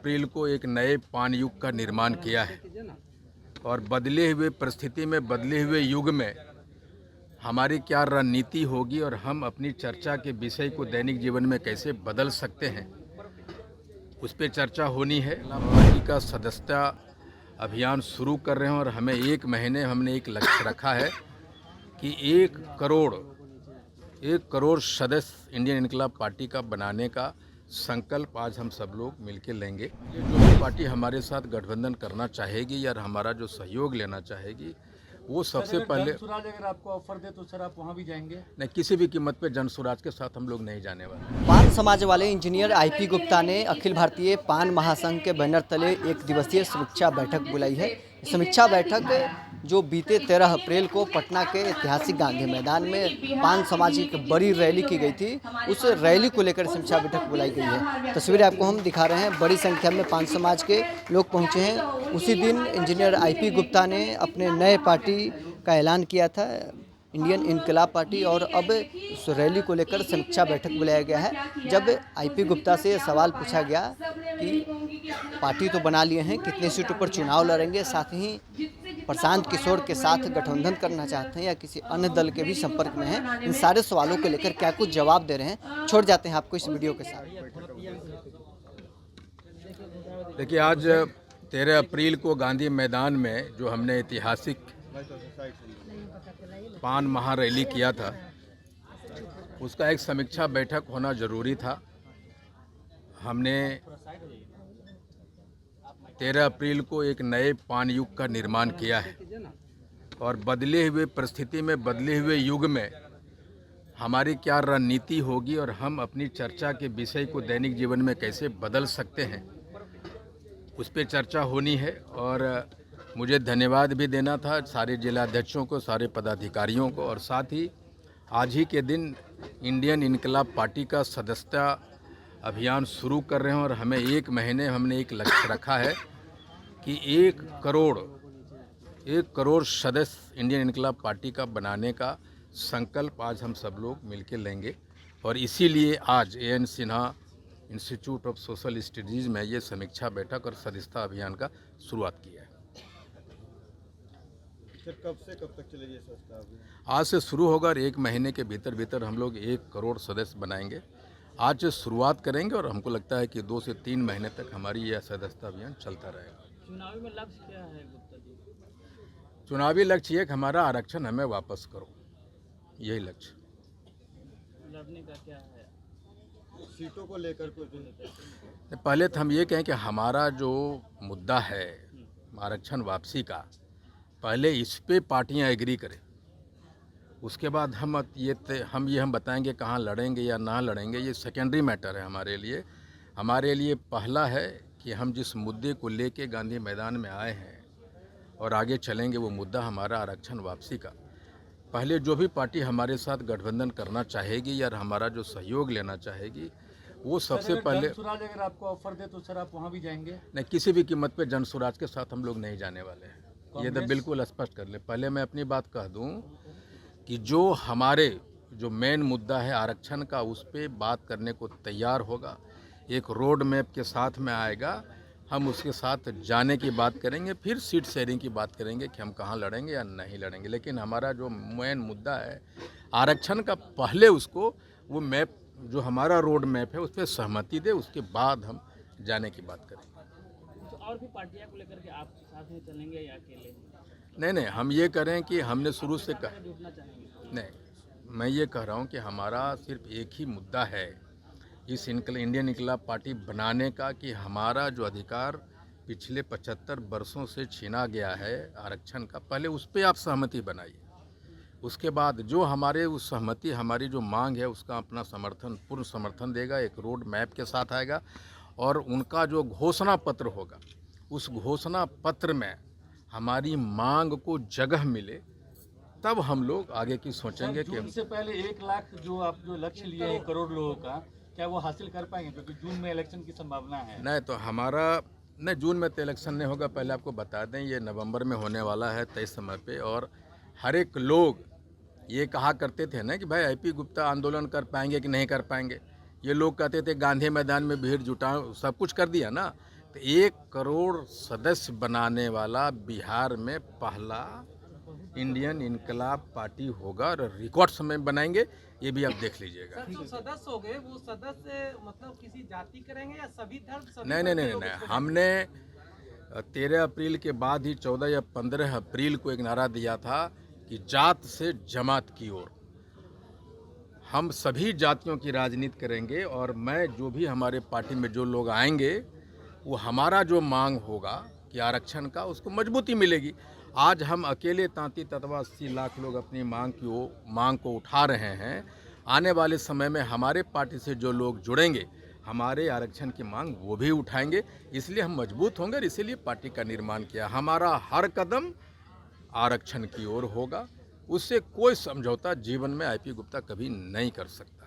अप्रैल को एक नए पान युग का निर्माण किया है और बदले हुए परिस्थिति में, बदले हुए युग में हमारी क्या रणनीति होगी और हम अपनी चर्चा के विषय को दैनिक जीवन में कैसे बदल सकते हैं, उस पर चर्चा होनी है। पार्टी का सदस्यता अभियान शुरू कर रहे हैं और हमें एक महीने हमने एक लक्ष्य रखा है कि 1 करोड़ सदस्य इंडियन इनकलाब पार्टी का बनाने का संकल्प आज हम सब लोग मिलकर लेंगे। जो भी पार्टी हमारे साथ गठबंधन करना चाहेगी या हमारा जो सहयोग लेना चाहेगी, वो सबसे पहले जनसुराज अगर आपको ऑफर दे तो सर आप वहाँ भी जाएंगे? नहीं, किसी भी कीमत पे जनसुराज के साथ हम लोग नहीं जाने वाले। पान समाज वाले इंजीनियर आईपी गुप्ता ने अखिल भारतीय पान महासंघ के बैनर तले एक दिवसीय समीक्षा बैठक बुलाई है। समीक्षा बैठक जो बीते 13 अप्रैल को पटना के ऐतिहासिक गांधी मैदान में पान समाज की एक बड़ी रैली की गई थी, उस रैली को लेकर समीक्षा बैठक बुलाई गई है। तस्वीरें आपको हम दिखा रहे हैं, बड़ी संख्या में पान समाज के लोग पहुंचे हैं। उसी दिन इंजीनियर आईपी गुप्ता ने अपने नए पार्टी का ऐलान किया था, इंडियन इनकलाब पार्टी, और अब उस रैली को लेकर समीक्षा बैठक बुलाया गया है। जब आईपी गुप्ता से सवाल पूछा गया कि पार्टी तो बना लिए हैं, कितने सीटों पर चुनाव लड़ेंगे, साथ ही प्रशांत किशोर के साथ गठबंधन करना चाहते हैं या किसी अन्य दल के भी संपर्क में हैं, इन सारे सवालों को लेकर क्या कुछ जवाब दे रहे हैं, छोड़ जाते हैं आपको इस वीडियो के साथ। देखिए, आज 13 अप्रैल को गांधी मैदान में जो हमने ऐतिहासिक पान महारैली किया था, उसका एक समीक्षा बैठक होना जरूरी था। हमने 13 अप्रैल को एक नए पान युग का निर्माण किया है और बदले हुए परिस्थिति में, बदले हुए युग में हमारी क्या रणनीति होगी और हम अपनी चर्चा के विषय को दैनिक जीवन में कैसे बदल सकते हैं, उस पर चर्चा होनी है। और मुझे धन्यवाद भी देना था सारे जिलाध्यक्षों को, सारे पदाधिकारियों को, और साथ ही आज ही के दिन इंडियन इनकलाब पार्टी का सदस्यता अभियान शुरू कर रहे हैं और हमें एक महीने हमने एक लक्ष्य रखा है कि 1 करोड़ सदस्य इंडियन इनकलाब पार्टी का बनाने का संकल्प आज हम सब लोग मिलकर लेंगे। और इसीलिए आज AN Sinha institute of social studies में ये समीक्षा बैठक और सदस्यता अभियान का शुरुआत किया है। कब से कब तक चलेगी सदस्यता अभियान? आज से शुरू होगा और एक महीने के भीतर भीतर हम लोग 1 करोड़ सदस्य बनाएंगे। आज से शुरुआत करेंगे और हमको लगता है कि 2 से 3 महीने तक हमारी यह सदस्यता अभियान चलता रहेगा। चुनावी में लक्ष्य क्या है गुप्ता जी? चुनावी लक्ष्य ये कि हमारा आरक्षण हमें वापस करो, यही लक्ष्य। लड़ने का क्या है? सीटों को लेकर कुछ पहले तो हम ये कहें कि हमारा जो मुद्दा है आरक्षण वापसी का, पहले इस पे पार्टियां एग्री करें, उसके बाद हम बताएंगे कहाँ लड़ेंगे या ना लड़ेंगे। ये सेकेंडरी मैटर है हमारे लिए। हमारे लिए पहला है कि हम जिस मुद्दे को लेके गांधी मैदान में आए हैं और आगे चलेंगे, वो मुद्दा हमारा आरक्षण वापसी का। पहले जो भी पार्टी हमारे साथ गठबंधन करना चाहेगी या हमारा जो सहयोग लेना चाहेगी, वो सबसे पहले जनसुराज अगर आपको ऑफर दे तो सर आप वहाँ भी जाएंगे? नहीं, किसी भी कीमत पे जनसुराज के साथ हम लोग नहीं जाने वाले हैं, ये तो बिल्कुल स्पष्ट कर ले। पहले मैं अपनी बात कह दूं कि जो मेन मुद्दा है आरक्षण का, उस पर बात करने को तैयार होगा, एक रोड मैप के साथ में आएगा, हम उसके साथ जाने की बात करेंगे, फिर सीट शेयरिंग की बात करेंगे कि हम कहाँ लड़ेंगे या नहीं लड़ेंगे। लेकिन हमारा जो मेन मुद्दा है आरक्षण का, पहले उसको वो मैप जो हमारा रोड मैप है उस पर सहमति दे, उसके बाद हम जाने की बात करेंगे। तो और भी पार्टियां को लेकर के आप साथ में चलेंगे या अकेले? नहीं, हम ये करें कि हमने शुरू से जुड़ना चाहेंगे? नहीं, मैं ये कह रहा हूँ कि हमारा सिर्फ एक ही मुद्दा है इस इंडियन इनकलाब पार्टी बनाने का, कि हमारा जो अधिकार पिछले 75 वर्षों से छीना गया है आरक्षण का, पहले उस पर आप सहमति बनाइए। उसके बाद जो हमारे उस सहमति, हमारी जो मांग है, उसका अपना समर्थन, पूर्ण समर्थन देगा, एक रोड मैप के साथ आएगा, और उनका जो घोषणा पत्र होगा, उस घोषणा पत्र में हमारी मांग को जगह मिले, तब हम लोग आगे की सोचेंगे कि इससे पहले 1 लाख जो लक्ष्य लिए 1 करोड़ लोगों का, क्या वो हासिल कर पाएंगे? क्योंकि जून में इलेक्शन की संभावना है। नहीं, तो हमारा नहीं, जून में तो इलेक्शन नहीं होगा। पहले आपको बता दें, ये नवंबर में होने वाला है तय समय पे। और हर एक लोग ये कहा करते थे ना कि भाई आईपी गुप्ता आंदोलन कर पाएंगे कि नहीं कर पाएंगे। ये लोग कहते थे गांधी मैदान में भीड़ जुटाओ, सब कुछ कर दिया ना, तो 1 करोड़ सदस्य बनाने वाला बिहार में पहला इंडियन इनकलाब पार्टी होगा और रिकॉर्ड समय में बनाएंगे, ये भी आप देख लीजिएगा। सर, जो सदस्य हो गए वो सदस्य मतलब किसी जाति करेंगे या सभी धर्म सभी नहीं नहीं वर्ग के नहीं लोग नहीं, इसको हमने 13 अप्रैल के बाद ही 14 या 15 अप्रैल को एक नारा दिया था कि जात से जमात की ओर। हम सभी जातियों की राजनीति करेंगे और मैं जो भी हमारे पार्टी में जो लोग आएंगे वो हमारा जो मांग होगा कि आरक्षण का, उसको मजबूती मिलेगी। आज हम अकेले 33-80 लाख लोग अपनी मांग को उठा रहे हैं। आने वाले समय में हमारे पार्टी से जो लोग जुड़ेंगे हमारे आरक्षण की मांग वो भी उठाएंगे, इसलिए हम मजबूत होंगे और इसीलिए पार्टी का निर्माण किया। हमारा हर कदम आरक्षण की ओर होगा, उससे कोई समझौता जीवन में आईपी गुप्ता कभी नहीं कर सकता।